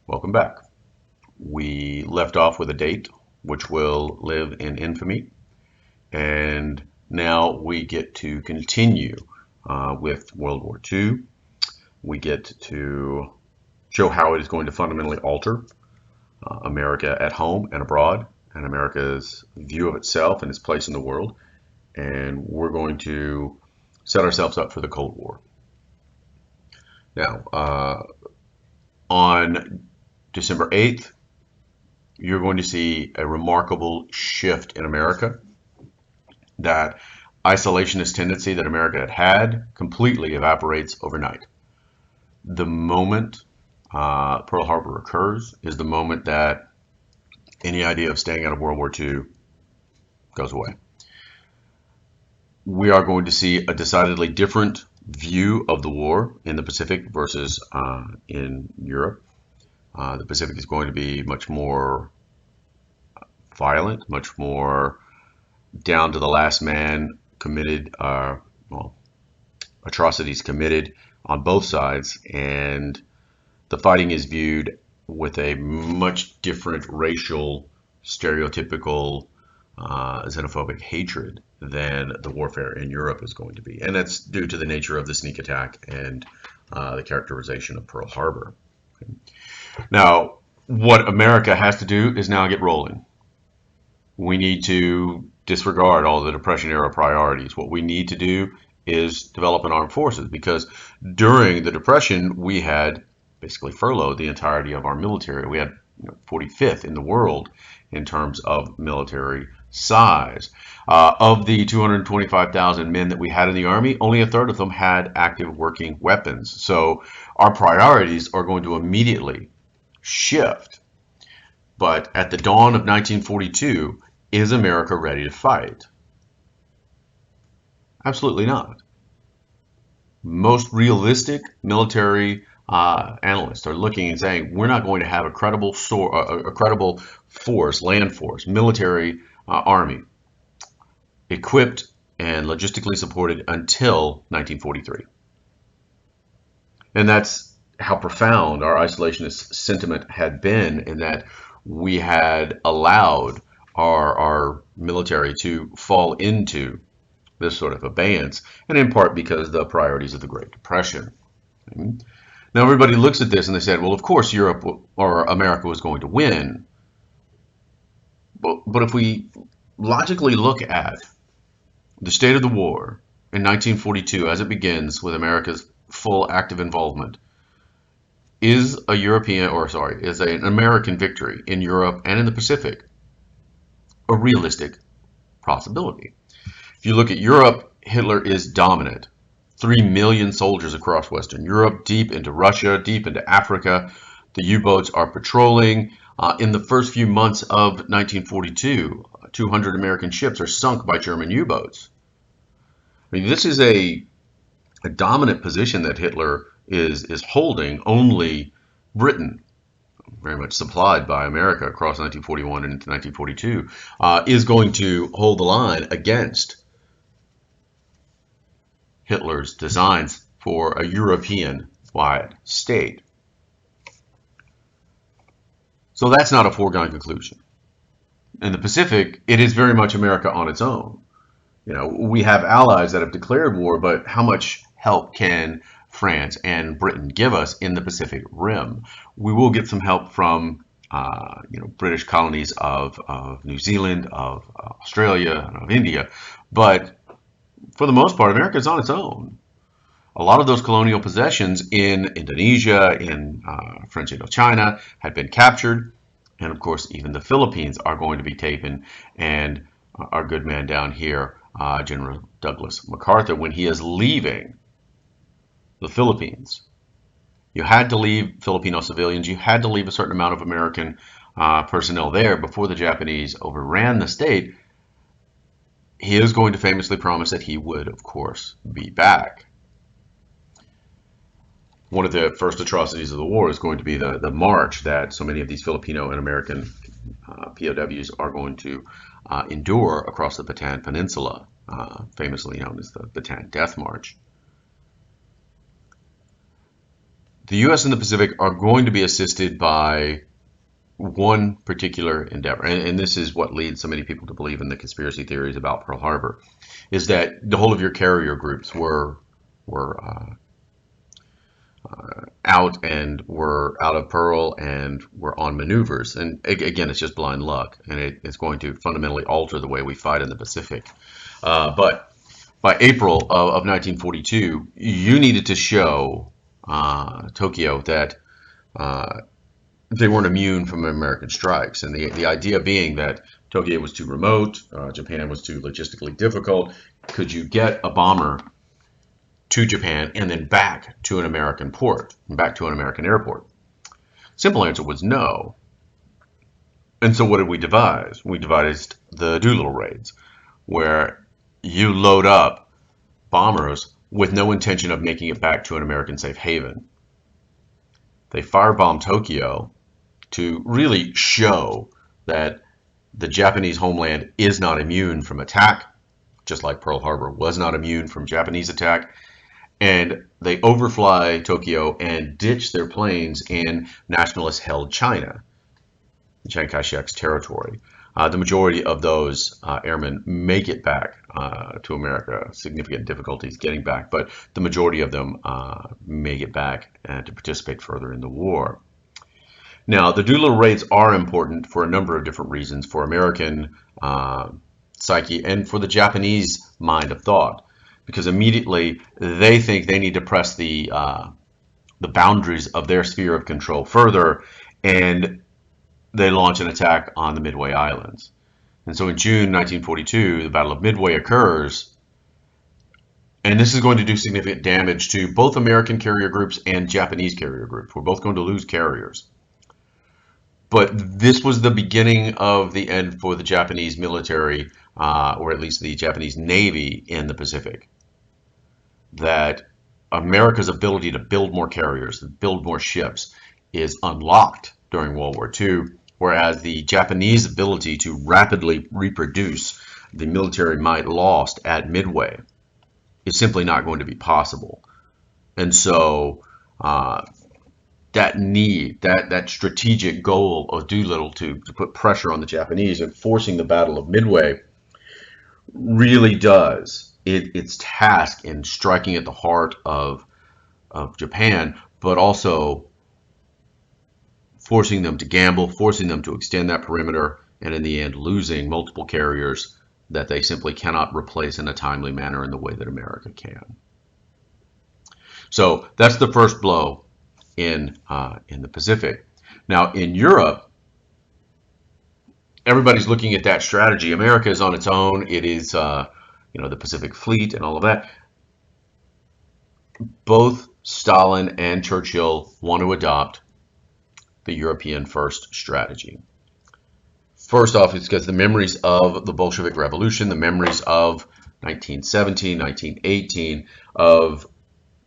Welcome back. We left off with a date which will live in infamy, and now we get to continue with World War II. We get to show how it is going to fundamentally alter America at home and abroad, and America's view of itself and its place in the world. And we're going to set ourselves up for the Cold War. Now, on December 8th, you're going to see a remarkable shift in America. That isolationist tendency that America had completely evaporates overnight. The moment Pearl Harbor occurs is the moment that any idea of staying out of World War II goes away. We are going to see a decidedly different view of the war in the Pacific versus in Europe. The Pacific is going to be much more violent, much more down to the last man committed, atrocities committed on both sides, and the fighting is viewed with a much different racial, stereotypical, xenophobic hatred than the warfare in Europe is going to be. And that's due to the nature of the sneak attack and the characterization of Pearl Harbor. Okay. Now, what America has to do is now get rolling. We need to disregard all the Depression era priorities. What we need to do is develop an armed forces, because during the Depression we had basically furloughed the entirety of our military. We had 45th in the world in terms of military size. Of the 225,000 men that we had in the Army, only a third of them had active working weapons. So our priorities are going to immediately shift. But at the dawn of 1942, is America ready to fight? Absolutely not. Most realistic military analysts are looking and saying we're not going to have a credible force, land force, military army equipped and logistically supported until 1943. And that's how profound our isolationist sentiment had been, in that we had allowed our military to fall into this sort of abeyance, and in part because of the priorities of the Great Depression. Now everybody looks at this and they said, well, of course Europe or America was going to win. But if we logically look at the state of the war in 1942 as it begins with America's full active involvement, is an American victory in Europe and in the Pacific a realistic possibility? If you look at Europe, Hitler is dominant. 3 million soldiers across Western Europe, deep into Russia, deep into Africa. The U-boats are patrolling. In the first few months of 1942, 200 American ships are sunk by German U-boats. I mean, this is a dominant position that Hitler is holding. Only Britain, very much supplied by America across 1941 and into 1942, is going to hold the line against Hitler's designs for a European-wide state. So that's not a foregone conclusion. In the Pacific, it is very much America on its own. We have allies that have declared war, but how much help can France and Britain give us in the Pacific Rim? We will get some help from British colonies of New Zealand, of Australia, and of India, but for the most part, America is on its own. A lot of those colonial possessions in Indonesia, in French Indochina, had been captured, and of course, even the Philippines are going to be taken. And our good man down here, General Douglas MacArthur, when he is leaving the Philippines, you had to leave Filipino civilians, you had to leave a certain amount of American personnel there before the Japanese overran the state. He is going to famously promise that he would, of course, be back. One of the first atrocities of the war is going to be the march that so many of these Filipino and American POWs are going to endure across the Bataan Peninsula, famously known as the Bataan Death March. the U.S. and the Pacific are going to be assisted by one particular endeavor, and this is what leads so many people to believe in the conspiracy theories about Pearl Harbor, is that the whole of your carrier groups were were out of Pearl and were on maneuvers. And again, it's just blind luck, and it's going to fundamentally alter the way we fight in the Pacific. But by April of 1942, you needed to show Tokyo that they weren't immune from American strikes. And the idea being that Tokyo was too remote, Japan was too logistically difficult. Could you get a bomber to Japan and then back to an American port, back to an American airport? Simple answer was no. And so what did we devise? We devised the Doolittle raids, where you load up bombers with no intention of making it back to an American safe haven. They firebomb Tokyo to really show that the Japanese homeland is not immune from attack, just like Pearl Harbor was not immune from Japanese attack. And they overfly Tokyo and ditch their planes in nationalist-held China, Chiang Kai-shek's territory. The majority of those airmen make it back to America. Significant difficulties getting back, but the majority of them make it back to participate further in the war. Now, the Doolittle raids are important for a number of different reasons, for American psyche and for the Japanese mind of thought, because immediately they think they need to press the boundaries of their sphere of control further, and they launch an attack on the Midway Islands. And so in June 1942, the Battle of Midway occurs, and this is going to do significant damage to both American carrier groups and Japanese carrier groups. We're both going to lose carriers. But this was the beginning of the end for the Japanese military, or at least the Japanese Navy in the Pacific. That America's ability to build more carriers, to build more ships, is unlocked during World War II, whereas the Japanese ability to rapidly reproduce the military might lost at Midway is simply not going to be possible. And so that need, that strategic goal of Doolittle to put pressure on the Japanese and forcing the Battle of Midway really does its task in striking at the heart of Japan, but also forcing them to gamble, forcing them to extend that perimeter, and in the end losing multiple carriers that they simply cannot replace in a timely manner in the way that America can. So that's the first blow in the Pacific. Now in Europe, everybody's looking at that strategy. America is on its own. It is the Pacific Fleet and all of that. Both Stalin and Churchill want to adopt the European first strategy. First off, it's because the memories of the Bolshevik Revolution, the memories of 1917, 1918, of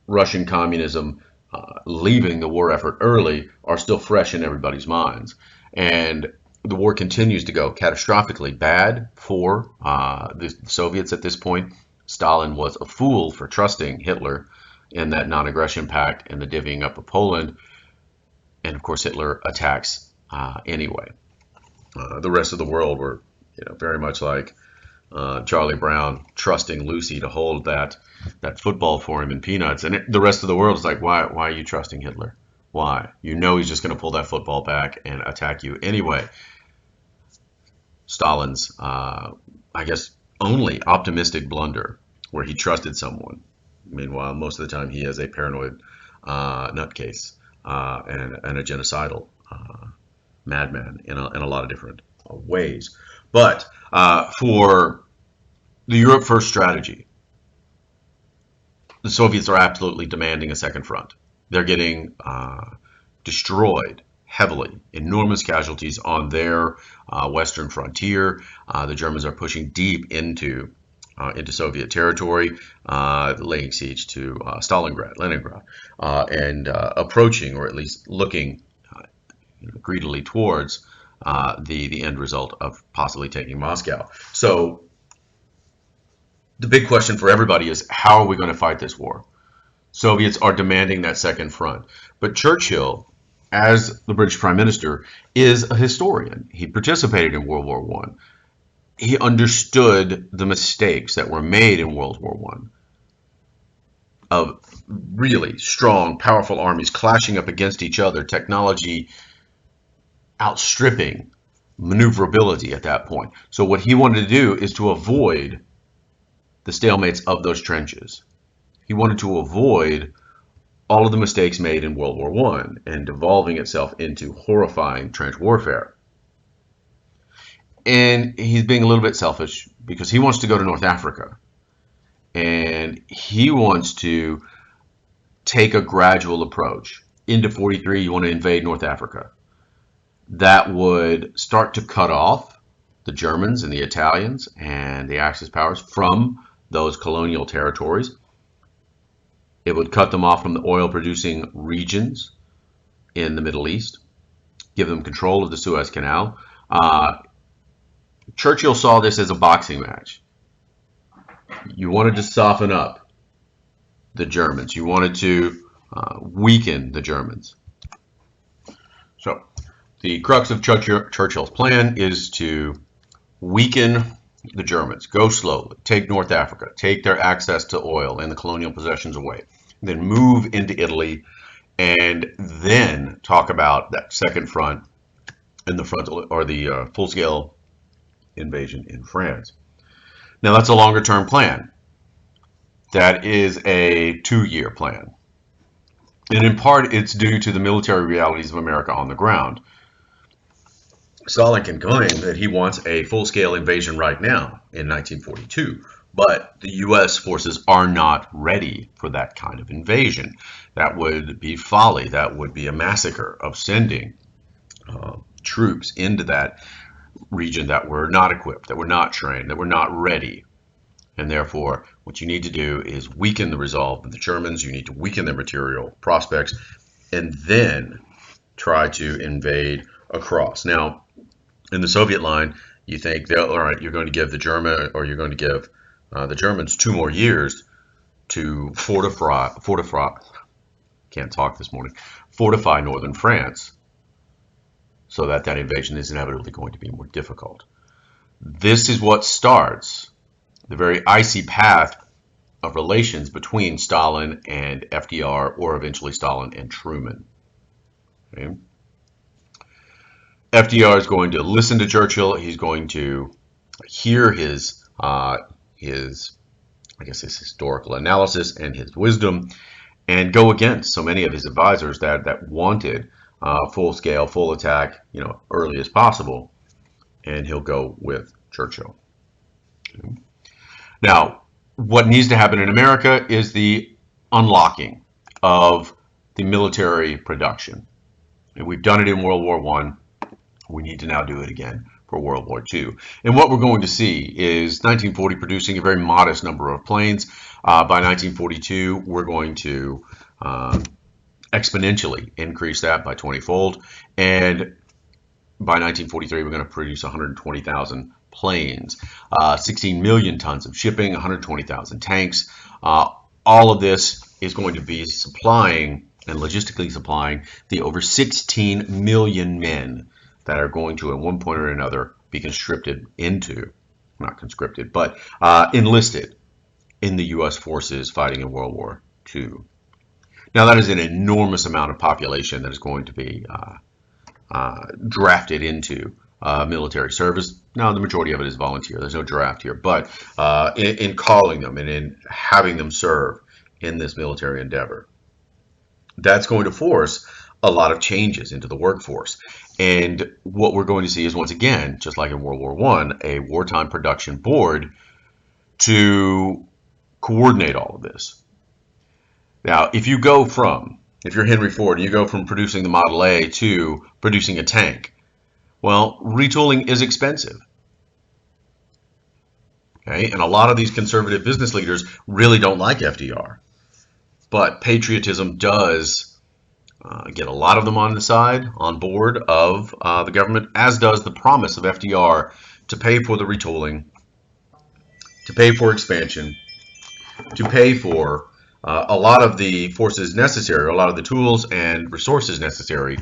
Russian communism leaving the war effort early are still fresh in everybody's minds. And the war continues to go catastrophically bad for the Soviets at this point. Stalin was a fool for trusting Hitler in that non-aggression pact and the divvying up of Poland. And of course, Hitler attacks anyway. The rest of the world were, very much like Charlie Brown trusting Lucy to hold that football for him in Peanuts. And the rest of the world is like, why are you trusting Hitler? Why? You know he's just going to pull that football back and attack you anyway. Stalin's, only optimistic blunder where he trusted someone. Meanwhile, most of the time he is a paranoid nutcase and a genocidal madman in a lot of different ways. But for the Europe First strategy, the Soviets are absolutely demanding a second front. They're getting destroyed heavily, enormous casualties on their western frontier. The Germans are pushing deep into Soviet territory, laying siege to Stalingrad, Leningrad, and approaching, or at least looking greedily towards the end result of possibly taking Moscow. So the big question for everybody is, how are we going to fight this war? Soviets are demanding that second front. But Churchill, as the British Prime Minister, is a historian. He participated in World War I. He understood the mistakes that were made in World War I of really strong, powerful armies clashing up against each other, technology outstripping maneuverability at that point. So what he wanted to do is to avoid the stalemates of those trenches. He wanted to avoid all of the mistakes made in World War I and devolving itself into horrifying trench warfare. And he's being a little bit selfish because he wants to go to North Africa. And he wants to take a gradual approach. Into 43, you want to invade North Africa. That would start to cut off the Germans and the Italians and the Axis powers from those colonial territories. It would cut them off from the oil-producing regions in the Middle East, give them control of the Suez Canal. Churchill saw this as a boxing match. You wanted to soften up the Germans. You wanted to weaken the Germans. So the crux of Churchill's plan is to weaken the Germans, go slowly, take North Africa, take their access to oil and the colonial possessions away, then move into Italy, and then talk about that second front and the frontal or the full-scale invasion in France. Now that's a longer-term plan. That is a 2-year plan. And in part, it's due to the military realities of America on the ground. Stalin can claim that he wants a full-scale invasion right now in 1942, but the U.S. forces are not ready for that kind of invasion. That would be folly. That would be a massacre of sending troops into that region that were not equipped, that were not trained, that were not ready. And therefore, what you need to do is weaken the resolve of the Germans. You need to weaken their material prospects, and then try to invade across. Now, in the Soviet line, you think, all right, you're going to give the German, or you're going to give the Germans 2 more years to fortify, can't talk this morning, fortify northern France, so that that invasion is inevitably going to be more difficult. This is what starts the very icy path of relations between Stalin and FDR, or eventually Stalin and Truman. Okay? FDR is going to listen to Churchill. He's going to hear his historical analysis and his wisdom, and go against so many of his advisors that wanted full scale, full attack, early as possible, and he'll go with Churchill. Okay. Now, what needs to happen in America is the unlocking of the military production. And we've done it in World War I. We need to now do it again for World War II. And what we're going to see is 1940 producing a very modest number of planes. By 1942, we're going to exponentially increase that by 20-fold. And by 1943, we're going to produce 120,000 planes, 16 million tons of shipping, 120,000 tanks. All of this is going to be supplying and logistically supplying the over 16 million men that are going to, at one point or another, be conscripted into, not conscripted, but enlisted in the U.S. forces fighting in World War II. Now, that is an enormous amount of population that is going to be drafted into military service. Now, the majority of it is volunteer. There's no draft here, but in calling them and in having them serve in this military endeavor, that's going to force a lot of changes into the workforce. And what we're going to see is, once again, just like in World War I, a wartime production board to coordinate all of this. Now, if you're Henry Ford, and you go from producing the Model A to producing a tank, well, retooling is expensive. Okay? And a lot of these conservative business leaders really don't like FDR. But patriotism does get a lot of them on board of the government, as does the promise of FDR to pay for the retooling, to pay for expansion, to pay for a lot of the forces necessary, a lot of the tools and resources necessary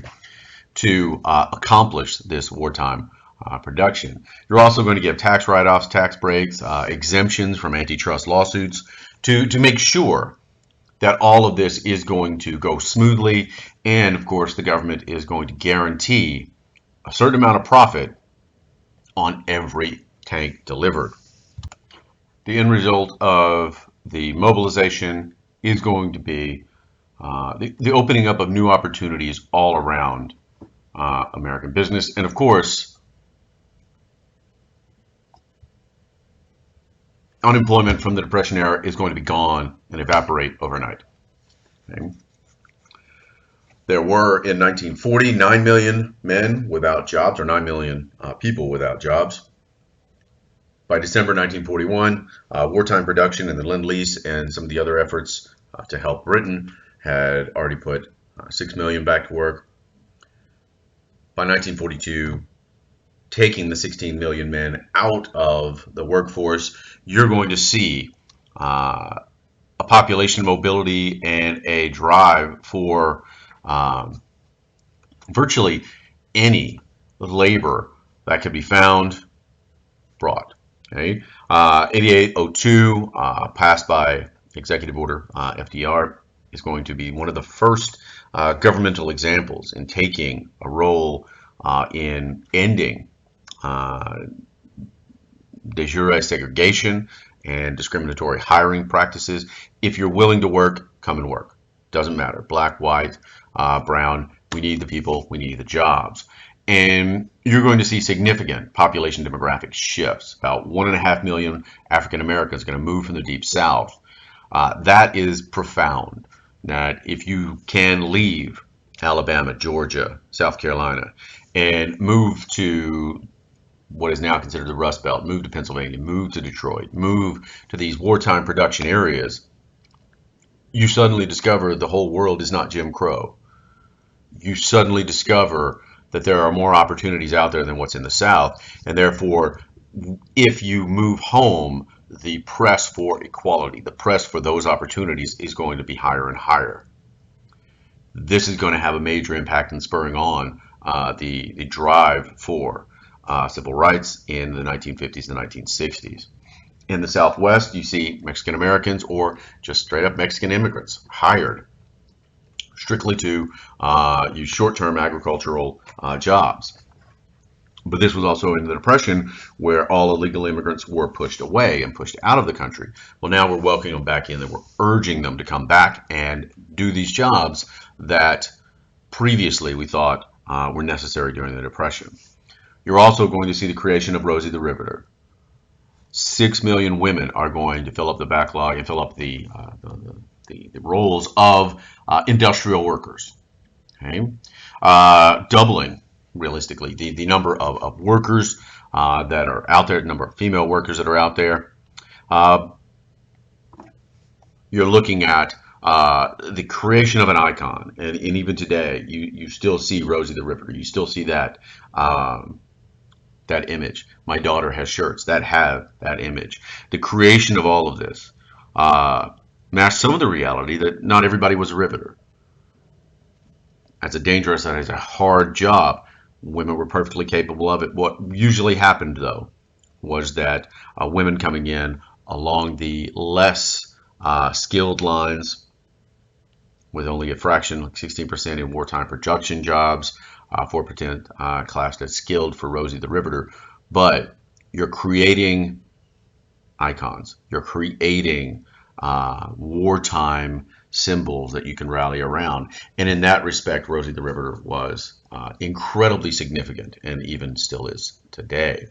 to accomplish this wartime production. You're also going to get tax write-offs, tax breaks, exemptions from antitrust lawsuits to make sure that all of this is going to go smoothly. And of course, the government is going to guarantee a certain amount of profit on every tank delivered. The end result of the mobilization is going to be the opening up of new opportunities all around American business. And of course, unemployment from the Depression era is going to be gone and evaporate overnight. Okay. There were in 1940 9 million men without jobs, or 9 million people without jobs. By December 1941, wartime production and the Lend-Lease and some of the other efforts to help Britain had already put 6 million back to work. By 1942, taking the 16 million men out of the workforce, you're going to see a population mobility and a drive for virtually any labor that could be found brought. Okay, 8802, passed by Executive Order FDR, is going to be one of the first governmental examples in taking a role in ending de jure segregation and discriminatory hiring practices. If you're willing to work, come and work. Doesn't matter, black, white, brown. We need the people, we need the jobs. And you're going to see significant population demographic shifts. About 1.5 million African Americans are going to move from the Deep South. That is profound. That if you can leave Alabama, Georgia, South Carolina, and move to what is now considered the Rust Belt, move to Pennsylvania, move to Detroit, move to these wartime production areas, you suddenly discover the whole world is not Jim Crow. You suddenly discover that there are more opportunities out there than what's in the South, and therefore, if you move home, the press for equality, the press for those opportunities is going to be higher and higher. This is going to have a major impact in spurring on the drive for civil rights in the 1950s and 1960s. In the Southwest, you see Mexican Americans or just straight up Mexican immigrants hired strictly to use short-term agricultural jobs. But this was also in the Depression, where all illegal immigrants were pushed away and pushed out of the country. Well, now we're welcoming them back in, and we're urging them to come back and do these jobs that previously we thought were necessary during the Depression. You're also going to see the creation of Rosie the Riveter. 6 million women are going to fill up the backlog and fill up the roles of industrial workers. Okay, doubling realistically the number of workers that are out there, the number of female workers that are out there. You're looking at the creation of an icon, and even today, you still see Rosie the Riveter. You still see that that image. My daughter has shirts that have that image. The creation of all of this masked some of the reality that not everybody was a riveter. That's a dangerous and it's a hard job. Women were perfectly capable of it. What usually happened, though, was that women coming in along the less skilled lines, with only a fraction, like 16% in wartime production jobs, 4% classed as skilled for Rosie the Riveter. But you're creating icons. You're creating wartime symbols that you can rally around. And in that respect, Rosie the Riveter was incredibly significant and even still is today.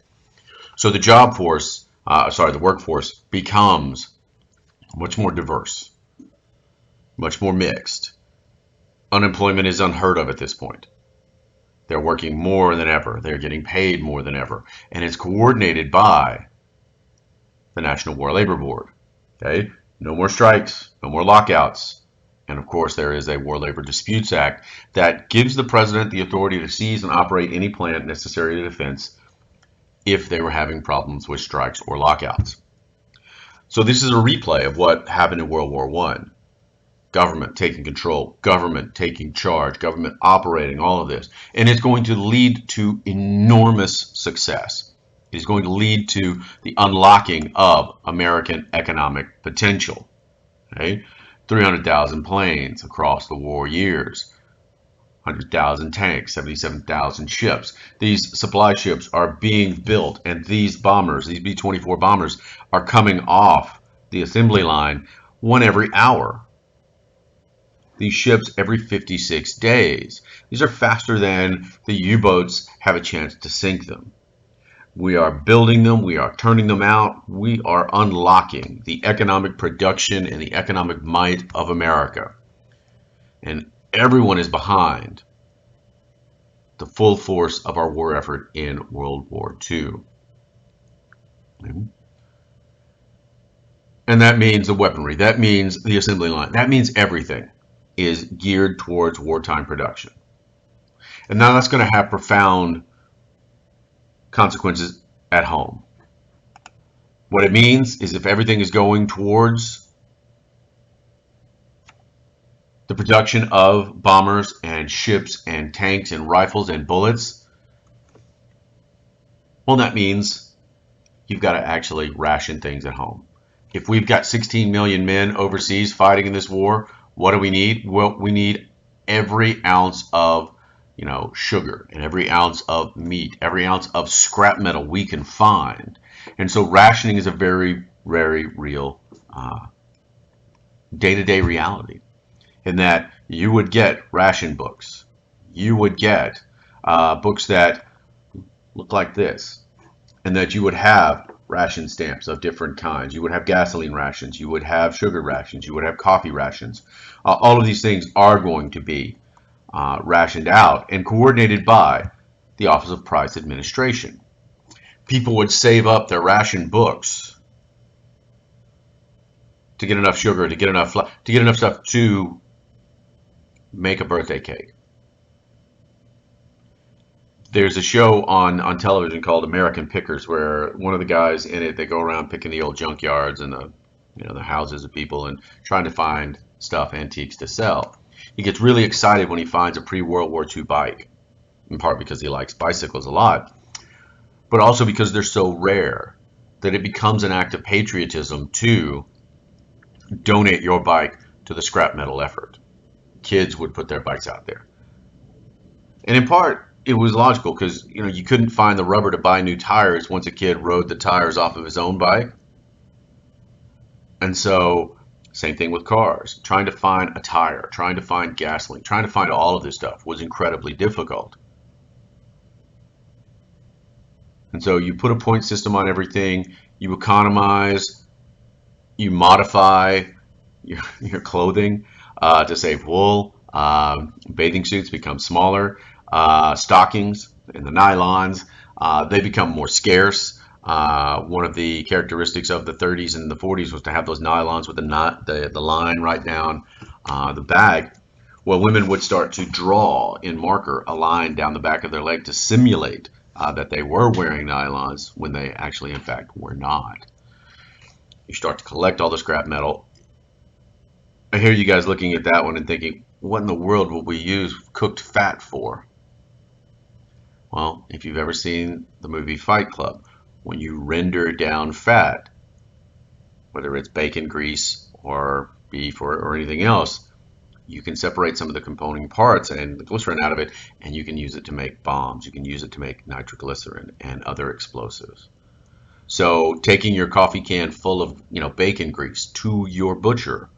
So the the workforce becomes much more diverse, much more mixed. Unemployment is unheard of at this point. They're working more than ever. They're getting paid more than ever. And it's coordinated by the National War Labor Board. Okay? No more strikes, no more lockouts. And of course, there is a War Labor Disputes Act that gives the president the authority to seize and operate any plant necessary to defense if they were having problems with strikes or lockouts. So this is a replay of what happened in World War I. government taking control, government taking charge, government operating, all of this. And it's going to lead to enormous success. It is going to lead to the unlocking of American economic potential. Okay? 300,000 planes across the war years, 100,000 tanks, 77,000 ships. These supply ships are being built, and these bombers, these B-24 bombers, are coming off the assembly line one every hour. These ships every 56 days. These are faster than the U-boats have a chance to sink them. We are building them, we are turning them out, we are unlocking the economic production and the economic might of America. And everyone is behind the full force of our war effort in World War II. And that means the weaponry, that means the assembly line, that means everything is geared towards wartime production. And now that's going to have profound consequences at home. What it means is if everything is going towards the production of bombers and ships and tanks and rifles and bullets, well, that means you've got to actually ration things at home. If we've got 16 million men overseas fighting in this war, what do we need? Well, we need every ounce of sugar and every ounce of meat, every ounce of scrap metal we can find. And so rationing is a very, very real day-to-day reality, in that you would get ration books. You would get books that look like this, and that you would have ration stamps of different kinds. You would have gasoline rations. You would have sugar rations. You would have coffee rations. All of these things are going to be rationed out and coordinated by the Office of Price Administration. People would save up their ration books to get enough sugar, to get enough stuff to make a birthday cake. There's a show on television called American Pickers, where one of the guys in it, they go around picking the old junkyards and the houses of people and trying to find stuff, antiques to sell. He gets really excited when he finds a pre-World War II bike, in part because he likes bicycles a lot, but also because they're so rare that it becomes an act of patriotism to donate your bike to the scrap metal effort. Kids would put their bikes out there. And in part, it was logical because you couldn't find the rubber to buy new tires once a kid rode the tires off of his own bike. And so same thing with cars. Trying to find a tire, trying to find gasoline, trying to find all of this stuff was incredibly difficult. And so you put a point system on everything, you economize, you modify your clothing to save wool, bathing suits become smaller, stockings and the nylons, they become more scarce. One of the characteristics of the 30s and the 40s was to have those nylons with the line right down the bag. Well, women would start to draw in marker a line down the back of their leg to simulate that they were wearing nylons when they actually, in fact, were not. You start to collect all the scrap metal. I hear you guys looking at that one and thinking, what in the world will we use cooked fat for? Well, if you've ever seen the movie Fight Club, when you render down fat, whether it's bacon grease or beef or anything else, you can separate some of the component parts and the glycerin out of it, and you can use it to make bombs. You can use it to make nitroglycerin and other explosives. So taking your coffee can full of bacon grease to your butcher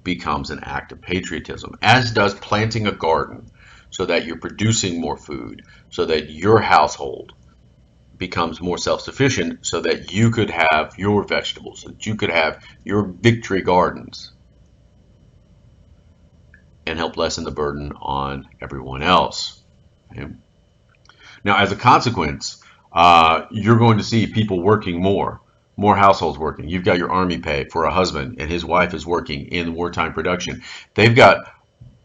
becomes an act of patriotism, as does planting a garden so that you're producing more food, so that your household becomes more self-sufficient, so that you could have your vegetables, so that you could have your victory gardens and help lessen the burden on everyone else. Okay? Now, as a consequence, you're going to see people working more households working. You've got your army pay for a husband and his wife is working in wartime production. They've got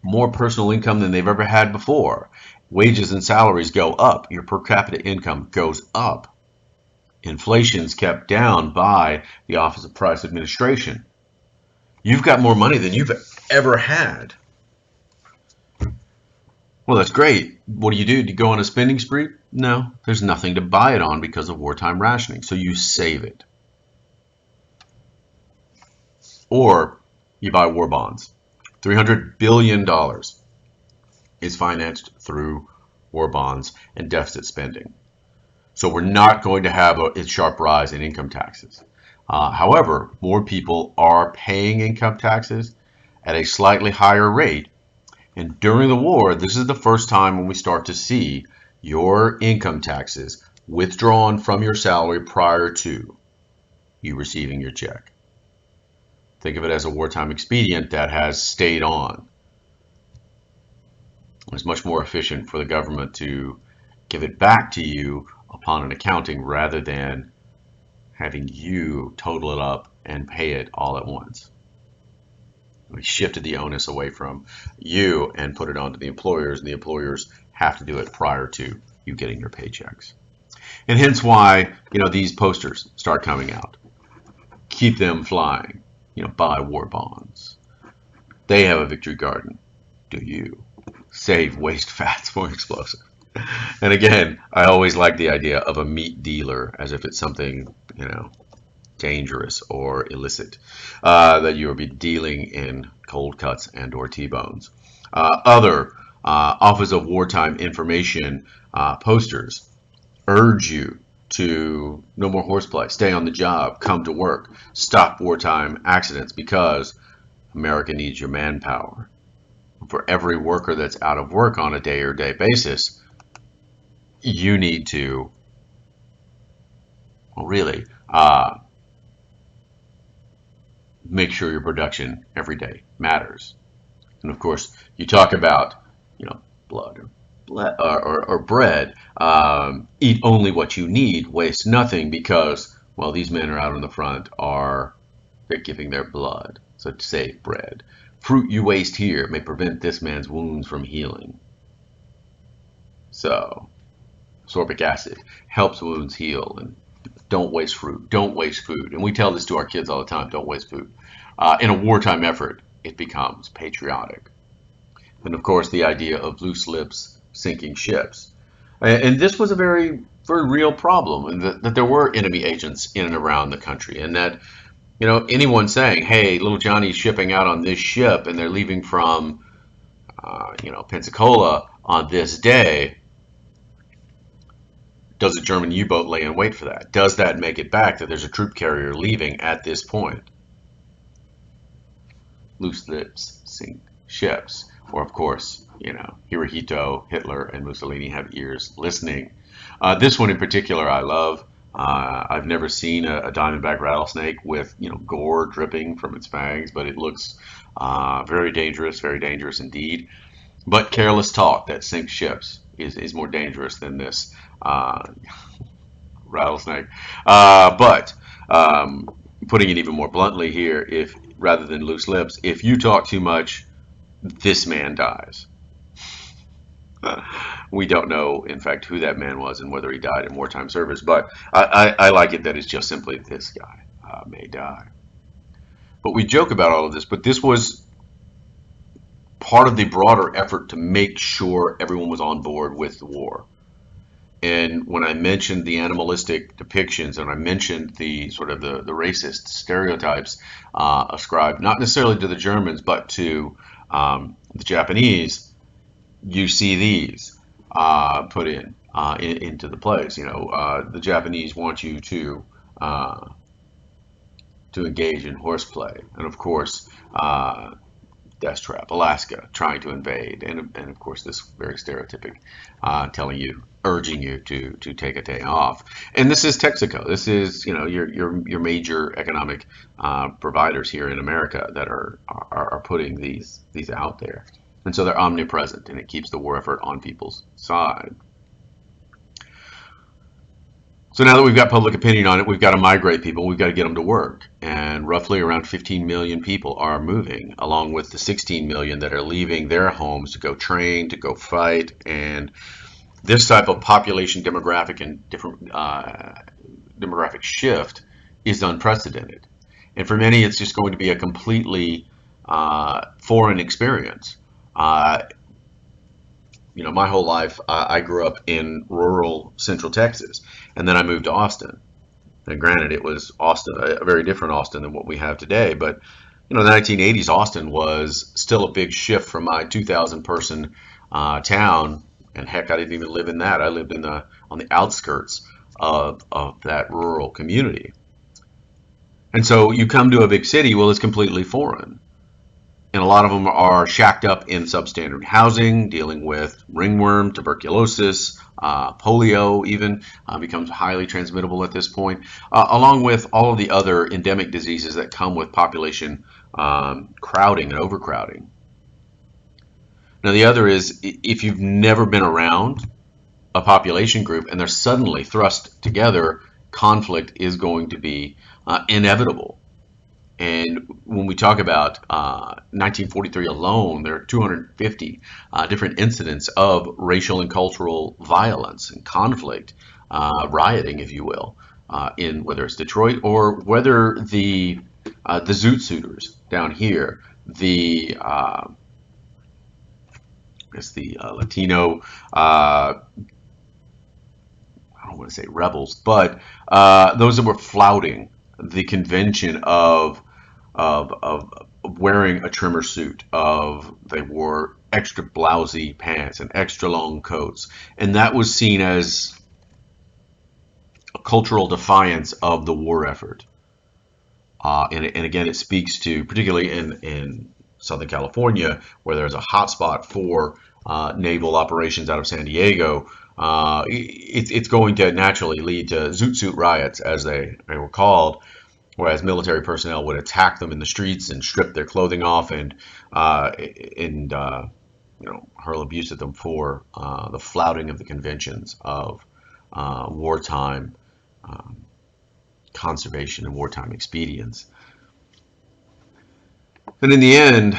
more personal income than they've ever had before. Wages and salaries go up. Your per capita income goes up. Inflation's kept down by the Office of Price Administration. You've got more money than you've ever had. Well, that's great. What do? Do you go on a spending spree? No, there's nothing to buy it on because of wartime rationing. So you save it. Or you buy war bonds. $300 billion is financed through war bonds and deficit spending. So we're not going to have a sharp rise in income taxes. However, more people are paying income taxes at a slightly higher rate. And during the war, this is the first time when we start to see your income taxes withdrawn from your salary prior to you receiving your check. Think of it as a wartime expedient that has stayed on. It's much more efficient for the government to give it back to you upon an accounting rather than having you total it up and pay it all at once. We shifted the onus away from you and put it onto the employers, and the employers have to do it prior to you getting your paychecks. And hence why, these posters start coming out. Keep them flying, buy war bonds. They have a victory garden. Do you? Save waste fats more explosive. And again, I always like the idea of a meat dealer as if it's something, dangerous or illicit, that you will be dealing in cold cuts and or T-bones. Other Office of Wartime Information posters urge you to no more horseplay, stay on the job, come to work, stop wartime accidents because America needs your manpower. For every worker that's out of work on a day-to-day basis, you need to, well, really, make sure your production every day matters. And of course, you talk about, blood or bread. Eat only what you need, waste nothing, because, well, these men are out on the front they're giving their blood, so to save bread. Fruit you waste here may prevent this man's wounds from healing. So, ascorbic acid helps wounds heal, and don't waste fruit, don't waste food. And we tell this to our kids all the time, don't waste food. In a wartime effort, it becomes patriotic. And of course, the idea of loose lips sinking ships. And this was a very, very real problem, and that there were enemy agents in and around the country, and that, anyone saying, hey, little Johnny's shipping out on this ship, and they're leaving from, Pensacola on this day, does a German U-boat lay in wait for that? Does that make it back that there's a troop carrier leaving at this point? Loose lips sink ships. Or, of course, Hirohito, Hitler, and Mussolini have ears listening. This one in particular I love. I've never seen a diamondback rattlesnake with, gore dripping from its fangs, but it looks very dangerous indeed. But careless talk that sinks ships is more dangerous than this rattlesnake. But putting it even more bluntly here, if rather than loose lips, if you talk too much, this man dies. We don't know, in fact, who that man was and whether he died in wartime service, but I like it that it's just simply this guy may die. But we joke about all of this, but this was part of the broader effort to make sure everyone was on board with the war. And when I mentioned the animalistic depictions, and I mentioned the sort of the racist stereotypes ascribed not necessarily to the Germans but to the Japanese, you see these put into the plays. The Japanese want you to engage in horseplay, and of course, Death Trap, Alaska, trying to invade, and of course this very stereotypic, urging you to take a day off. And this is Texaco. This is your major economic providers here in America that are putting these out there, and so they're omnipresent, and it keeps the war effort on people's side. So now that we've got public opinion on it, we've got to migrate people, we've got to get them to work. And roughly around 15 million people are moving, along with the 16 million that are leaving their homes to go train, to go fight. And this type of population demographic and different demographic shift is unprecedented. And for many, it's just going to be a completely foreign experience. Uh, my whole life, I grew up in rural Central Texas, and then I moved to Austin. And granted, it was Austin, a very different Austin than what we have today. But the 1980s Austin was still a big shift from my 2,000 person town. And heck, I didn't even live in that. I lived on the outskirts of that rural community. And so you come to a big city, well, it's completely foreign. And a lot of them are shacked up in substandard housing, dealing with ringworm, tuberculosis, polio even becomes highly transmittable at this point, along with all of the other endemic diseases that come with population crowding and overcrowding. Now, the other is if you've never been around a population group and they're suddenly thrust together, conflict is going to be inevitable. And when we talk about 1943 alone, there are 250 different incidents of racial and cultural violence and conflict, rioting, if you will, in whether it's Detroit or whether the Zoot Suiters down here, the Latino, I don't want to say rebels, but those that were flouting the convention of wearing a trimmer suit, they wore extra blousy pants and extra long coats, and that was seen as a cultural defiance of the war effort. And again, it speaks to, particularly in Southern California, where there's a hotspot for naval operations out of San Diego. It's going to naturally lead to Zoot Suit riots, as they were called, whereas military personnel would attack them in the streets and strip their clothing off and hurl abuse at them for the flouting of the conventions of wartime conservation and wartime expedience. And in the end,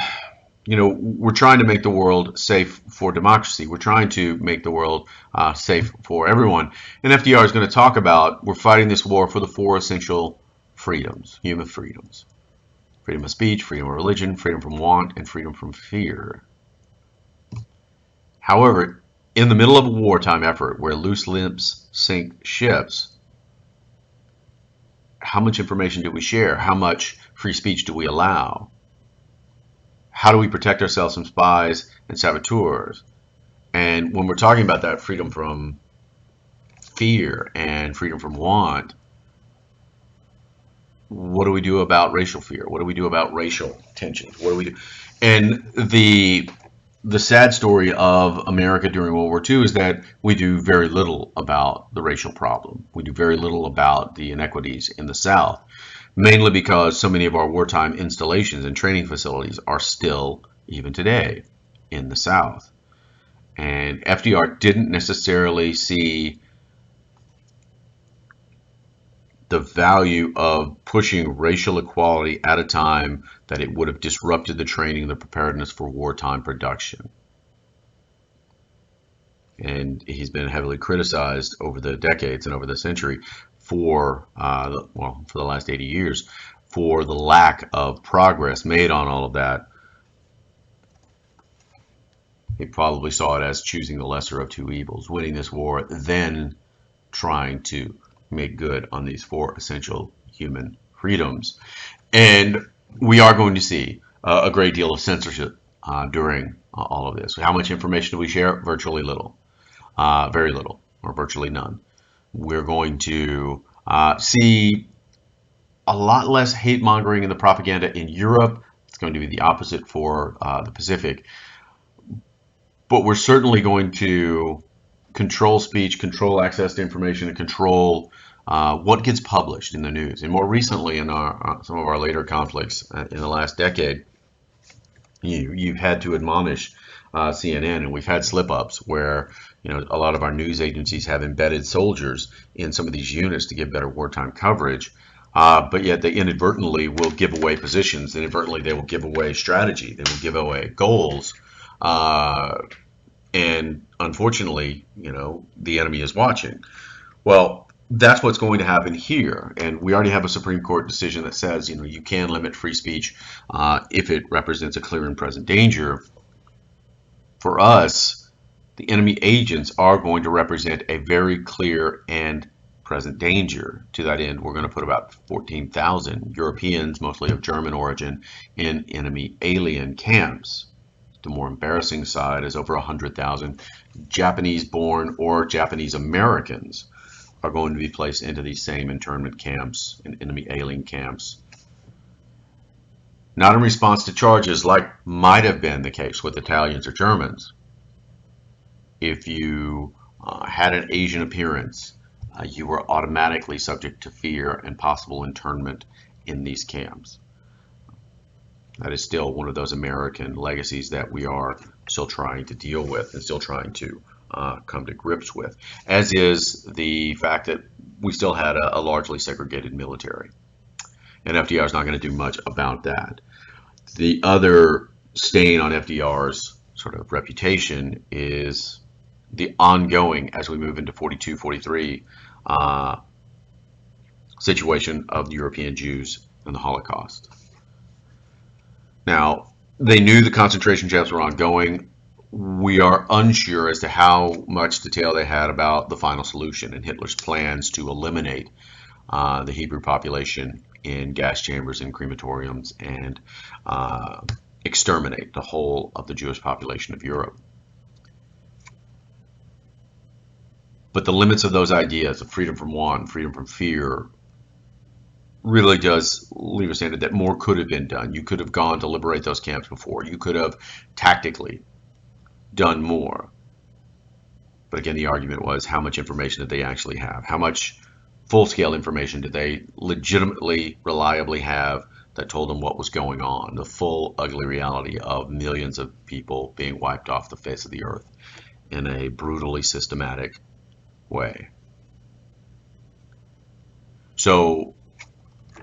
we're trying to make the world safe for democracy. We're trying to make the world safe for everyone. And FDR is going to talk about we're fighting this war for the four essential freedoms, human freedoms: freedom of speech, freedom of religion, freedom from want, and freedom from fear. However, in the middle of a wartime effort where loose lips sink ships, how much information do we share? How much free speech do we allow? How do we protect ourselves from spies and saboteurs? And when we're talking about that freedom from fear and freedom from want, what do we do about racial fear? What do we do about racial tensions? What do we do? And the sad story of America during World War II is that we do very little about the racial problem. We do very little about the inequities in the South, mainly because so many of our wartime installations and training facilities are still, even today, in the South. And FDR didn't necessarily see the value of pushing racial equality at a time that it would have disrupted the training and the preparedness for wartime production. And he's been heavily criticized over the decades and over the century for the last 80 years, for the lack of progress made on all of that. He probably saw it as choosing the lesser of two evils, winning this war, then trying to make good on these four essential human freedoms. And we are going to see a great deal of censorship during all of this. How much information do we share? Virtually little, very little, or virtually none. We're going to see a lot less hate mongering in the propaganda in Europe. It's going to be the opposite for the Pacific. But we're certainly going to control speech, control access to information, and control what gets published in the news. And more recently, in some of our later conflicts in the last decade, you've had to admonish CNN, and we've had slip-ups where a lot of our news agencies have embedded soldiers in some of these units to give better wartime coverage. But yet they inadvertently will give away positions. Inadvertently, they will give away strategy. They will give away goals. And unfortunately, the enemy is watching. Well, that's what's going to happen here. And we already have a Supreme Court decision that says, you can limit free speech if it represents a clear and present danger. For us, the enemy agents are going to represent a very clear and present danger. To that end, we're going to put about 14,000 Europeans, mostly of German origin, in enemy alien camps. The more embarrassing side is over 100,000 Japanese-born or Japanese Americans are going to be placed into these same internment camps and enemy alien camps. Not in response to charges like might have been the case with Italians or Germans. If you had an Asian appearance, you were automatically subject to fear and possible internment in these camps. That is still one of those American legacies that we are still trying to deal with and still trying to come to grips with, as is the fact that we still had a largely segregated military. And FDR is not going to do much about that. The other stain on FDR's sort of reputation is the ongoing, as we move into 42, 43, situation of the European Jews and the Holocaust. Now, they knew the concentration camps were ongoing. We are unsure as to how much detail they had about the final solution and Hitler's plans to eliminate the Hebrew population in gas chambers and crematoriums and exterminate the whole of the Jewish population of Europe. But the limits of those ideas of freedom from want, freedom from fear, really does leave us standing that more could have been done. You could have gone to liberate those camps before. You could have tactically done more. But again, the argument was, how much information did they actually have? How much full-scale information did they legitimately, reliably have that told them what was going on? The full, ugly reality of millions of people being wiped off the face of the earth in a brutally systematic way. So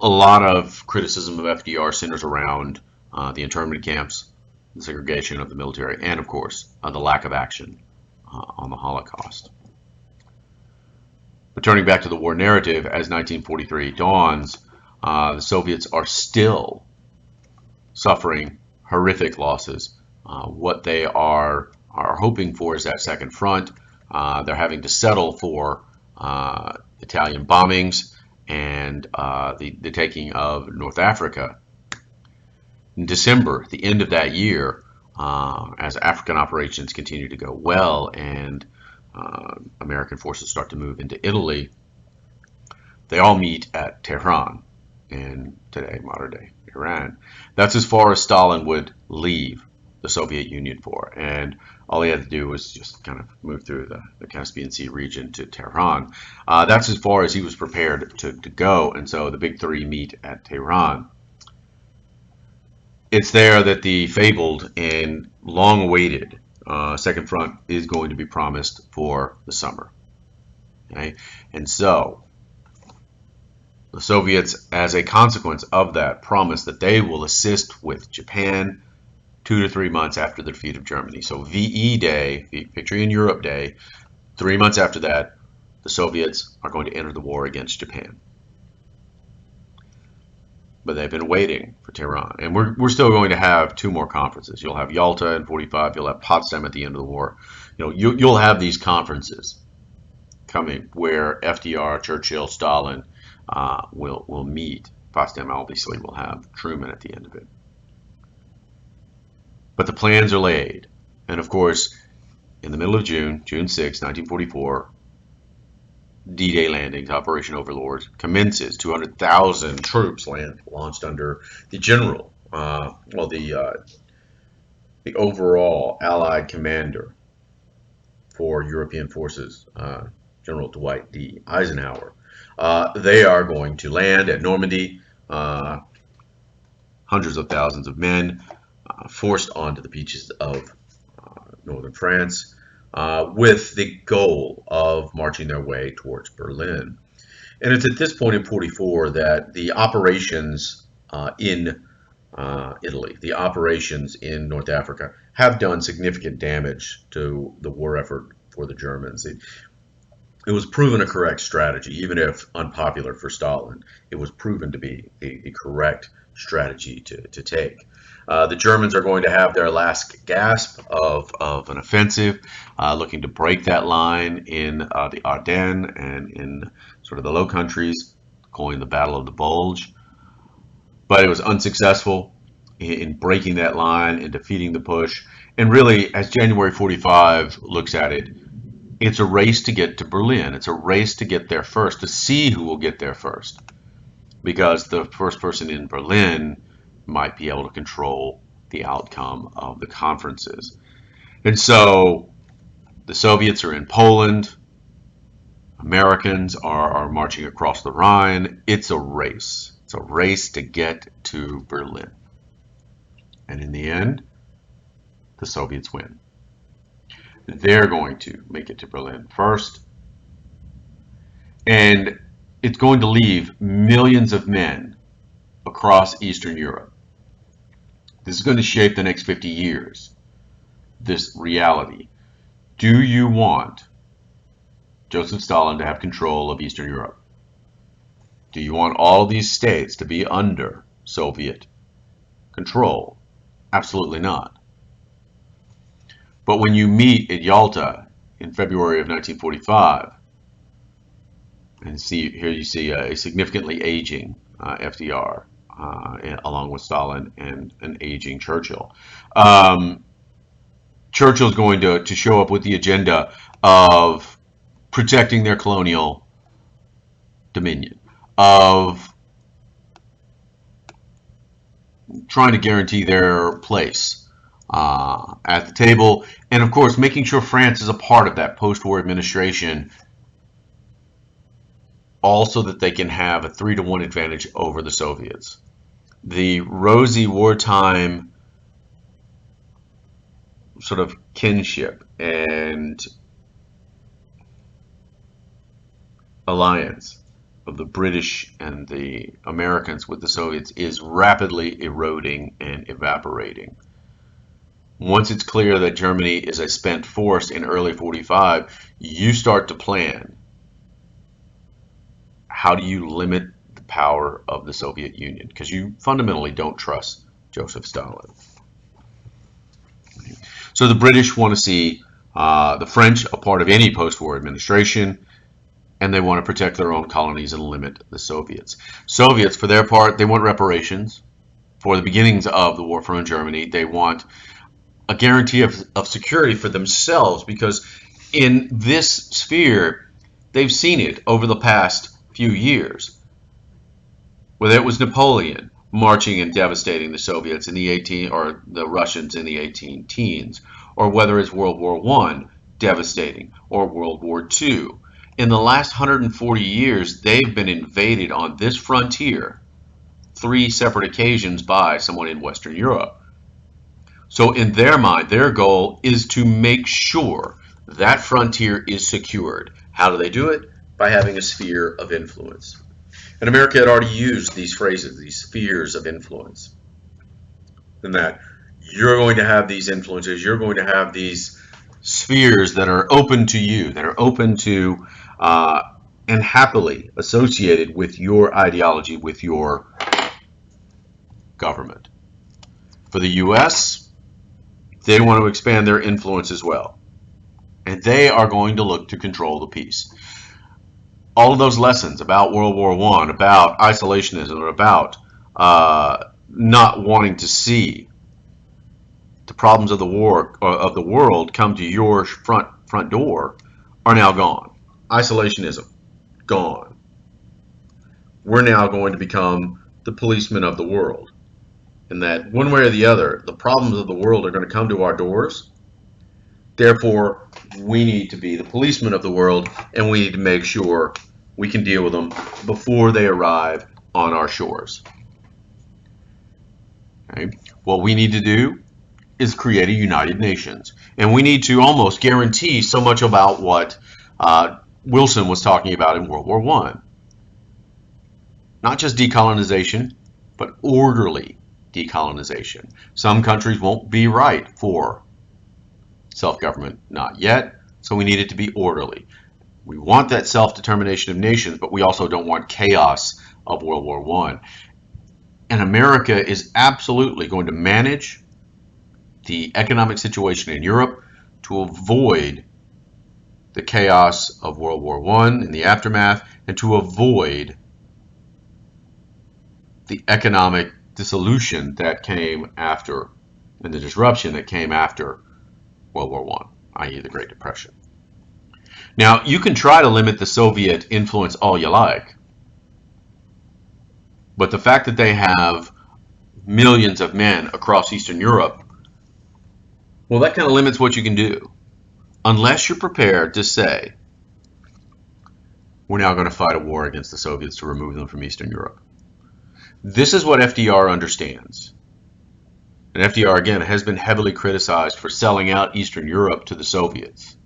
a lot of criticism of FDR centers around the internment camps, the segregation of the military, and of course, the lack of action on the Holocaust. But turning back to the war narrative, as 1943 dawns, the Soviets are still suffering horrific losses. What they are hoping for is that second front. They're having to settle for Italian bombings and the taking of North Africa. In December, the end of that year, as African operations continue to go well and American forces start to move into Italy, they all meet at Tehran in today, modern day Iran. That's as far as Stalin would leave the Soviet Union for. And all he had to do was just kind of move through the Caspian Sea region to Tehran. That's as far as he was prepared to go. And so the big three meet at Tehran. It's there that the fabled and long-awaited second front is going to be promised for the summer. Okay? And so the Soviets, as a consequence of that, promise that they will assist with Japan 2 to 3 months after the defeat of Germany. So VE Day, Victory in Europe Day, 3 months after that, the Soviets are going to enter the war against Japan. But they've been waiting for Tehran. And we're still going to have 2 more conferences. You'll have Yalta in 45, you'll have Potsdam at the end of the war. You'll have these conferences coming where FDR, Churchill, Stalin will meet. Potsdam obviously will have Truman at the end of it. But the plans are laid. And of course, in the middle of June, June 6, 1944, D-Day landings, Operation Overlord, commences. 200,000 troops launched under the general, the overall Allied commander for European forces, General Dwight D. Eisenhower. They are going to land at Normandy, hundreds of thousands of men forced onto the beaches of northern France, with the goal of marching their way towards Berlin. And it's at this point in 44 that the operations in Italy, the operations in North Africa, have done significant damage to the war effort for the Germans. It was proven a correct strategy, even if unpopular for Stalin. It was proven to be a correct strategy to take. The Germans are going to have their last gasp of an offensive, looking to break that line in the Ardennes and in sort of the Low Countries, calling the Battle of the Bulge. But it was unsuccessful in breaking that line and defeating the push. And really, as January 45 looks at it, it's a race to get to Berlin. It's a race to get there first, to see who will get there first. Because the first person in Berlin might be able to control the outcome of the conferences. And so the Soviets are in Poland. Americans are marching across the Rhine. It's a race. It's a race to get to Berlin. And in the end, the Soviets win. They're going to make it to Berlin first. And it's going to leave millions of men across Eastern Europe. This is going to shape the next 50 years, this reality. Do you want Joseph Stalin to have control of Eastern Europe? Do you want all these states to be under Soviet control? Absolutely not. But when you meet at Yalta in February of 1945, and here you see a significantly aging FDR, along with Stalin and an aging Churchill. Churchill's going to show up with the agenda of protecting their colonial dominion, of trying to guarantee their place at the table, and of course making sure France is a part of that post-war administration, also that they can have a 3-to-1 advantage over the Soviets. The rosy wartime sort of kinship and alliance of the British and the Americans with the Soviets is rapidly eroding and evaporating. Once it's clear that Germany is a spent force in early 45, you start to plan. How do you limit the power of the Soviet Union? Because you fundamentally don't trust Joseph Stalin. So the British want to see the French a part of any post-war administration, and they want to protect their own colonies and limit the Soviets. Soviets, for their part, they want reparations for the beginnings of the war from Germany. They want a guarantee of security for themselves, because in this sphere, they've seen it over the past few years, whether it was Napoleon marching and devastating the Soviets in the Russians in the 18 teens, or whether it's World War I devastating, or World War II. In the last 140 years, they've been invaded on this frontier 3 separate occasions by someone in Western Europe. So in their mind, their goal is to make sure that frontier is secured. How do they do it? By having a sphere of influence. And America had already used these phrases, these spheres of influence. And that you're going to have these influences, you're going to have these spheres that are open to you, that are open to and happily associated with your ideology, with your government. For the U.S., they want to expand their influence as well. And they are going to look to control the peace. All of those lessons about World War I, about isolationism, about not wanting to see the problems of the war of the world come to your front door are now gone. Isolationism, gone. We're now going to become the policemen of the world. And that one way or the other, the problems of the world are going to come to our doors. Therefore, we need to be the policemen of the world, and we need to make sure we can deal with them before they arrive on our shores. Okay. What we need to do is create a United Nations. And we need to almost guarantee so much about what Wilson was talking about in World War I. Not just decolonization, but orderly decolonization. Some countries won't be right for self-government, not yet, so we need it to be orderly. We want that self-determination of nations, but we also don't want chaos of World War I. And America is absolutely going to manage the economic situation in Europe to avoid the chaos of World War I and the aftermath, and to avoid the economic dissolution that came after, and the disruption that came after World War I, i.e. the Great Depression. Now, you can try to limit the Soviet influence all you like, but the fact that they have millions of men across Eastern Europe, well, that kind of limits what you can do. Unless you're prepared to say, we're now going to fight a war against the Soviets to remove them from Eastern Europe. This is what FDR understands. And FDR, again, has been heavily criticized for selling out Eastern Europe to the Soviets.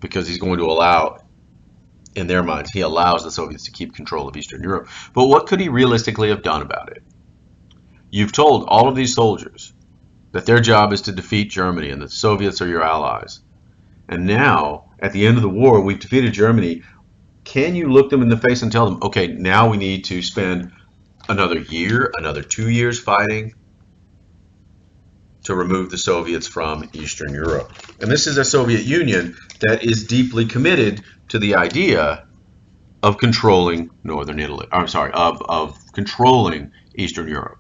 Because he's going to allow, in their minds, he allows the Soviets to keep control of Eastern Europe. But what could he realistically have done about it? You've told all of these soldiers that their job is to defeat Germany and the Soviets are your allies. And now, at the end of the war, we've defeated Germany. Can you look them in the face and tell them, okay, now we need to spend another year, another 2 years fighting to remove the Soviets from Eastern Europe? And this is a Soviet Union that is deeply committed to the idea of controlling Northern Italy. I'm sorry, of controlling Eastern Europe.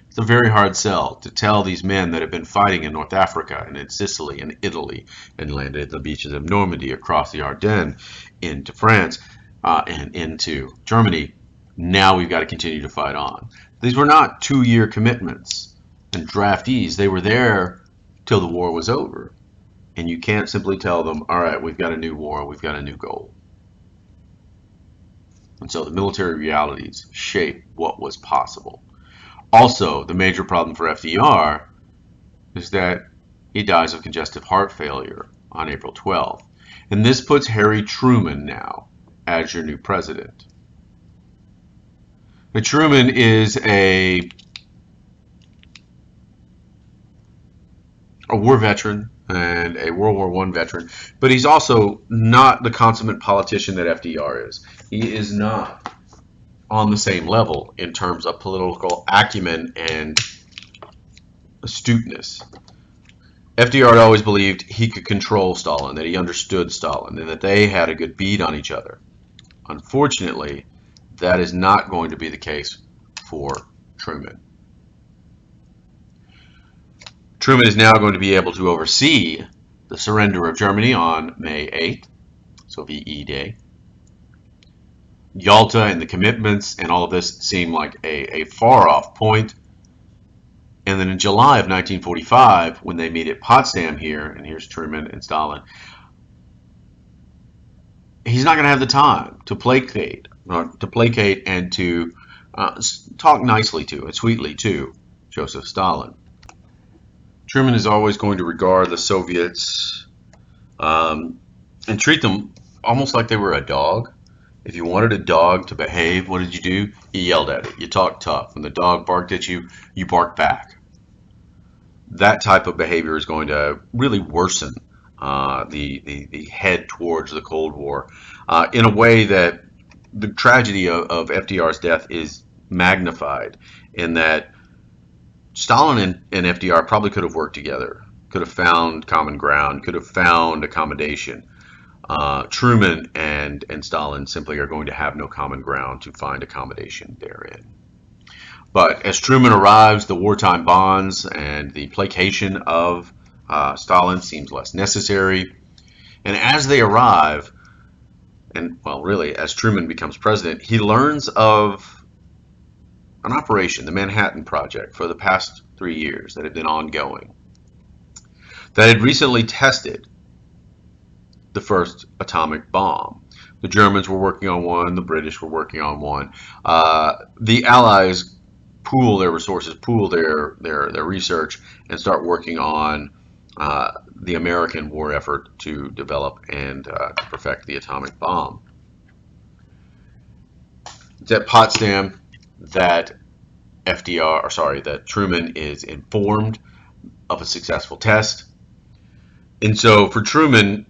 It's a very hard sell to tell these men that have been fighting in North Africa and in Sicily and Italy and landed at the beaches of Normandy, across the Ardennes, into France, and into Germany. Now we've got to continue to fight on. These were not 2-year commitments and draftees. They were there till the war was over. And you can't simply tell them, all right, we've got a new war, we've got a new goal. And so the military realities shape what was possible. Also, the major problem for FDR is that he dies of congestive heart failure on April 12th. And this puts Harry Truman now as your new president. Now, Truman is a war veteran and a World War I veteran, but he's also not the consummate politician that FDR is. He is not on the same level in terms of political acumen and astuteness. FDR had always believed he could control Stalin, that he understood Stalin, and that they had a good beat on each other. Unfortunately, that is not going to be the case for Truman. Truman is now going to be able to oversee the surrender of Germany on May 8th, so VE Day. Yalta and the commitments and all of this seem like a far-off point. And then in July of 1945, when they meet at Potsdam here, and here's Truman and Stalin, he's not going to have the time to placate and to talk nicely to and sweetly to Joseph Stalin. Truman is always going to regard the Soviets and treat them almost like they were a dog. If you wanted a dog to behave, what did you do? You yelled at it. You talked tough. When the dog barked at you, you barked back. That type of behavior is going to really worsen the head towards the Cold War in a way that the tragedy of FDR's death is magnified, in that Stalin and FDR probably could have worked together, could have found common ground, could have found accommodation. Truman and Stalin simply are going to have no common ground to find accommodation therein. But as Truman arrives, the wartime bonds and the placation of Stalin seems less necessary. And as they arrive, and well, really, as Truman becomes president, he learns of an operation, the Manhattan Project, for the past 3 years that had been ongoing, that had recently tested the first atomic bomb. The Germans were working on one, the British were working on one. The Allies pool their resources, pool their research, and start working on the American war effort to develop and to perfect the atomic bomb. It's at Potsdam that that Truman is informed of a successful test. And so for Truman,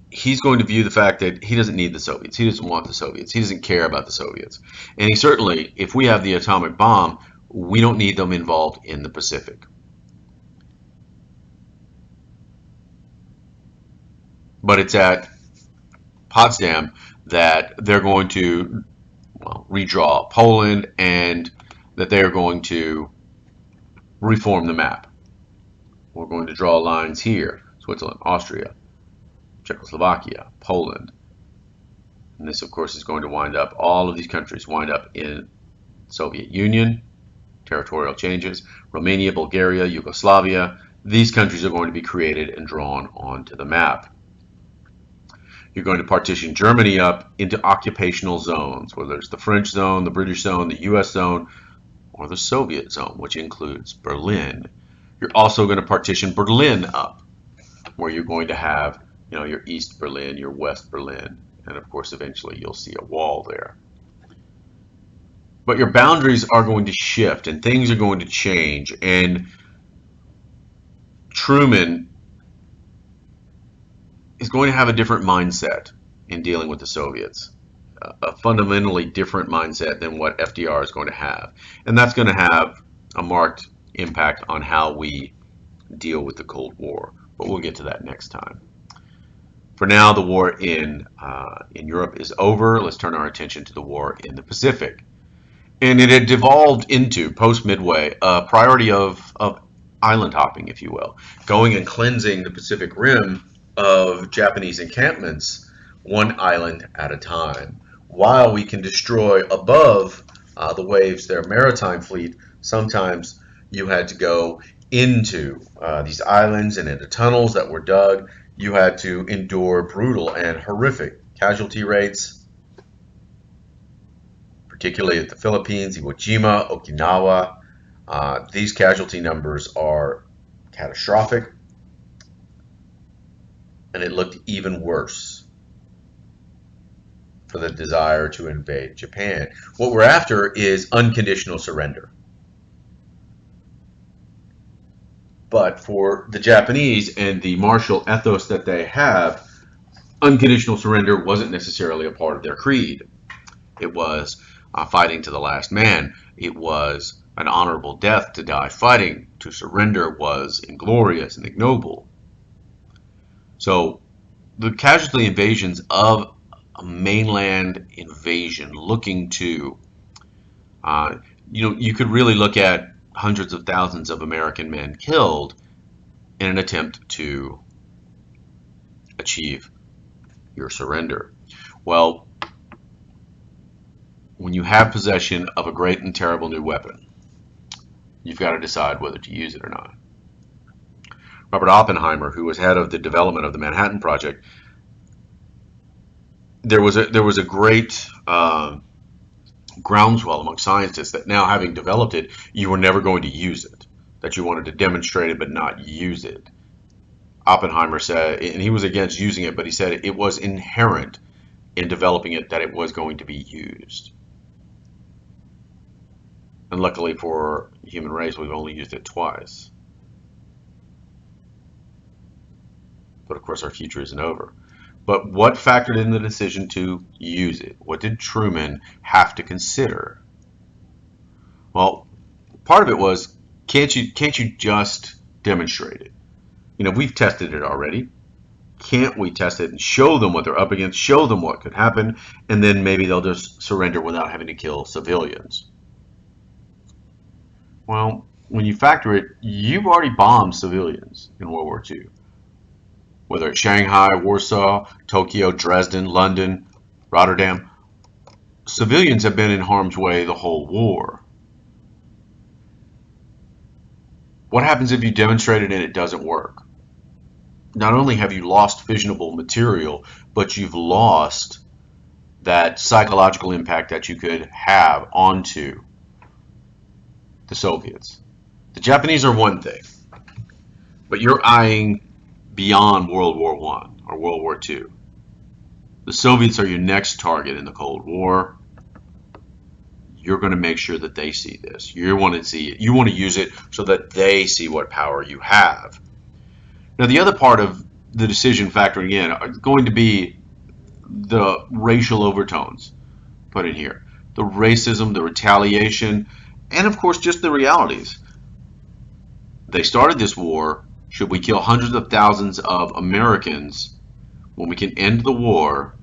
he's going to view the fact that he doesn't need the Soviets. He doesn't want the Soviets. He doesn't care about the Soviets. And he certainly, if we have the atomic bomb, we don't need them involved in the Pacific. But it's at Potsdam that they're going to redraw Poland and that they are going to reform the map. We're going to draw lines here: Switzerland, Austria, Czechoslovakia, Poland. And this, of course, is going to wind up, all of these countries wind up in Soviet Union, territorial changes. Romania, Bulgaria, Yugoslavia, these countries are going to be created and drawn onto the map. You're going to partition Germany up into occupational zones, whether it's the French zone, the British zone, the US zone, or the Soviet zone, which includes Berlin. You're also going to partition Berlin up, where you're going to have, your East Berlin, your West Berlin, and of course eventually you'll see a wall there. But your boundaries are going to shift and things are going to change, and Truman is going to have a different mindset in dealing with the Soviets, a fundamentally different mindset than what FDR is going to have. And that's going to have a marked impact on how we deal with the Cold War. But we'll get to that next time. For now, the war in Europe is over. Let's turn our attention to the war in the Pacific. And it had devolved into, post-Midway, a priority of island hopping, if you will, going and cleansing the Pacific Rim of Japanese encampments, one island at a time. While we can destroy above the waves their maritime fleet, sometimes you had to go into these islands and into tunnels that were dug. You had to endure brutal and horrific casualty rates, particularly at the Philippines, Iwo Jima, Okinawa. These casualty numbers are catastrophic, and it looked even worse for the desire to invade Japan. What we're after is unconditional surrender. But for the Japanese and the martial ethos that they have, unconditional surrender wasn't necessarily a part of their creed. It was fighting to the last man. It was an honorable death to die fighting. To surrender was inglorious and ignoble. So the casualty invasions of a mainland invasion looking to, you could really look at hundreds of thousands of American men killed in an attempt to achieve your surrender. Well, when you have possession of a great and terrible new weapon, you've got to decide whether to use it or not. Robert Oppenheimer, who was head of the development of the Manhattan Project, there was a great groundswell among scientists that now, having developed it, you were never going to use it, that you wanted to demonstrate it but not use it. Oppenheimer said, and he was against using it, but he said it was inherent in developing it that it was going to be used. And luckily for the human race, we've only used it twice. But of course, our future isn't over. But what factored in the decision to use it? What did Truman have to consider? Well, part of it was, can't you just demonstrate it? We've tested it already. Can't we test it and show them what they're up against, show them what could happen, and then maybe they'll just surrender without having to kill civilians? Well, when you factor it, you've already bombed civilians in World War II. Whether it's Shanghai, Warsaw, Tokyo, Dresden, London, Rotterdam, civilians have been in harm's way the whole war. What happens if you demonstrate it and it doesn't work? Not only have you lost fissionable material, but you've lost that psychological impact that you could have onto the Soviets. The Japanese are one thing, but you're eyeing beyond World War I or World War II. The Soviets are your next target in the Cold War. you're going to make sure that they see this. You want to see it. You want to use it so that they see what power you have. Now, the other part of the decision factoring in are going to be the racial overtones put in here. The racism, the retaliation, and of course, just the realities. They started this war. Should we kill hundreds of thousands of Americans when we can end the war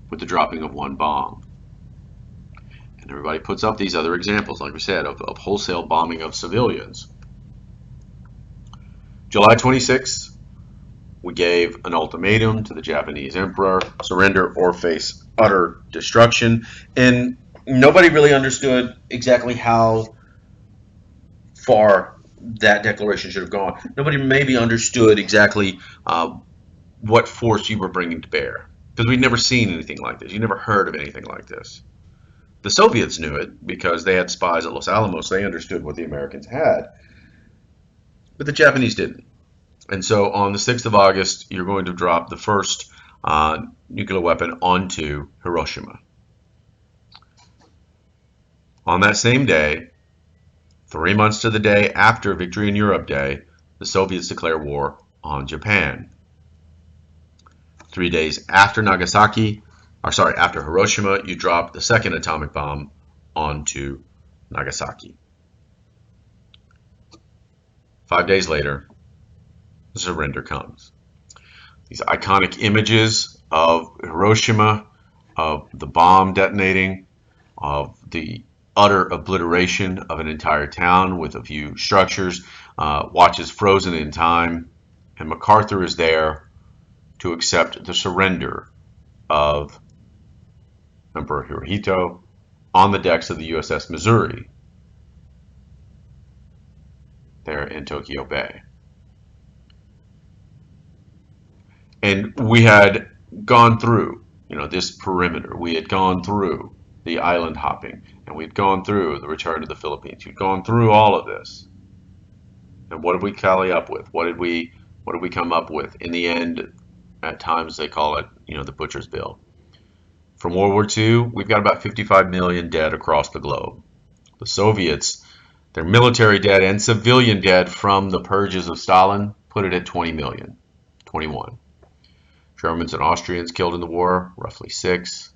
with the dropping of one bomb? And everybody puts up these other examples, like we said, of wholesale bombing of civilians. July 26th, we gave an ultimatum to the Japanese emperor: surrender or face utter destruction. And nobody really understood exactly how far that declaration should have gone. Nobody maybe understood exactly what force you were bringing to bear, because we'd never seen anything like this. You never heard of anything like this. The Soviets knew it because they had spies at Los Alamos. They understood what the Americans had, but the Japanese didn't. And so on the 6th of August, you're going to drop the first nuclear weapon onto Hiroshima. On that same day, 3 months to the day after Victory in Europe Day, the Soviets declare war on Japan. 3 days after after Hiroshima, you drop the second atomic bomb onto Nagasaki. 5 days later, the surrender comes. These iconic images of Hiroshima, of the bomb detonating, of the utter obliteration of an entire town with a few structures, watches frozen in time, and MacArthur is there to accept the surrender of Emperor Hirohito on the decks of the USS Missouri there in Tokyo Bay. And we had gone through, this perimeter. We had gone through the island hopping, and we'd gone through the return to the Philippines. We'd gone through all of this. And what did we tally up with? What did we come up with? In the end, at times they call it, the butcher's bill. From World War II, we've got about 55 million dead across the globe. The Soviets, their military dead and civilian dead from the purges of Stalin, put it at 20 million, 21. Germans and Austrians killed in the war, roughly 6.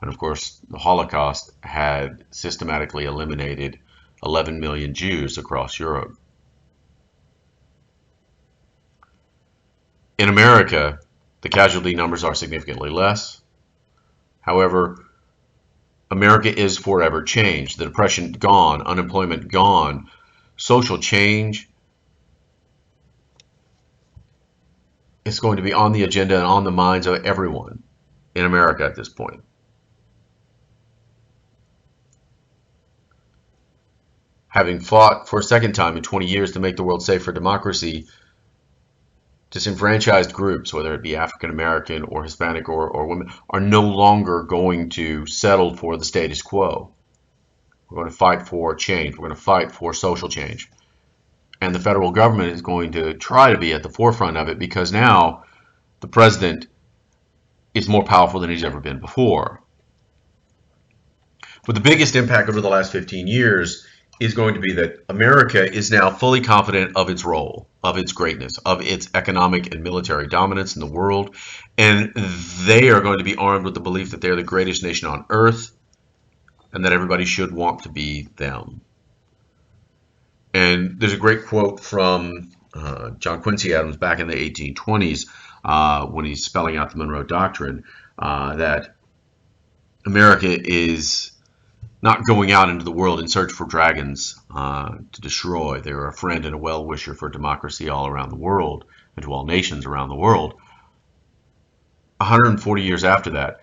And of course, the Holocaust had systematically eliminated 11 million Jews across Europe. In America, the casualty numbers are significantly less. However, America is forever changed. The Depression gone, unemployment gone, social change is going to be on the agenda and on the minds of everyone in America at this point. Having fought for a second time in 20 years to make the world safe for democracy, disenfranchised groups, whether it be African American or Hispanic or women, are no longer going to settle for the status quo. We're going to fight for change. We're going to fight for social change. And the federal government is going to try to be at the forefront of it, because now the president is more powerful than he's ever been before. But the biggest impact over the last 15 years is going to be that America is now fully confident of its role, of its greatness, of its economic and military dominance in the world. And they are going to be armed with the belief that they're the greatest nation on earth and that everybody should want to be them. And there's a great quote from John Quincy Adams back in the 1820s when he's spelling out the Monroe Doctrine, that America is not going out into the world in search for dragons to destroy. They are a friend and a well-wisher for democracy all around the world and to all nations around the world. 140 years after that,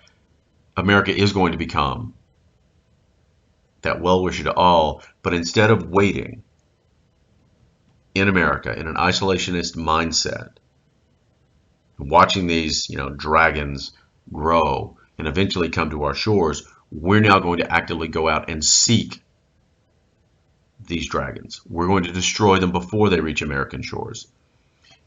America is going to become that well-wisher to all, but instead of waiting in America in an isolationist mindset, watching these dragons grow and eventually come to our shores, we're now going to actively go out and seek these dragons. We're going to destroy them before they reach American shores,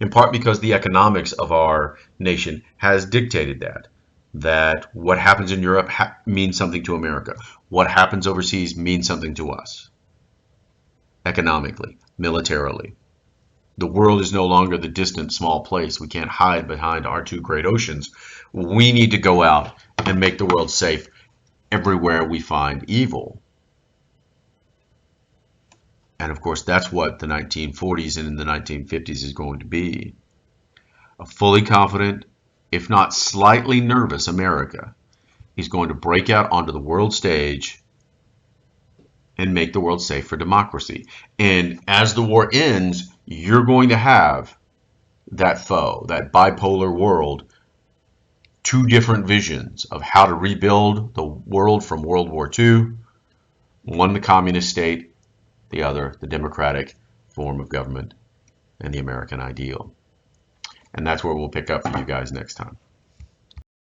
in part because the economics of our nation has dictated that. that what happens in Europe means something to America. What happens overseas means something to us, economically, militarily. The world is no longer the distant small place. We can't hide behind our two great oceans. We need to go out and make the world safe everywhere we find evil. And of course, that's what the 1940s and in the 1950s is going to be. A fully confident, if not slightly nervous America is going to break out onto the world stage and make the world safe for democracy. And as the war ends, you're going to have that foe, that bipolar world, two different visions of how to rebuild the world from World War II, one the communist state, the other the democratic form of government and the American ideal. And that's where we'll pick up for you guys next time.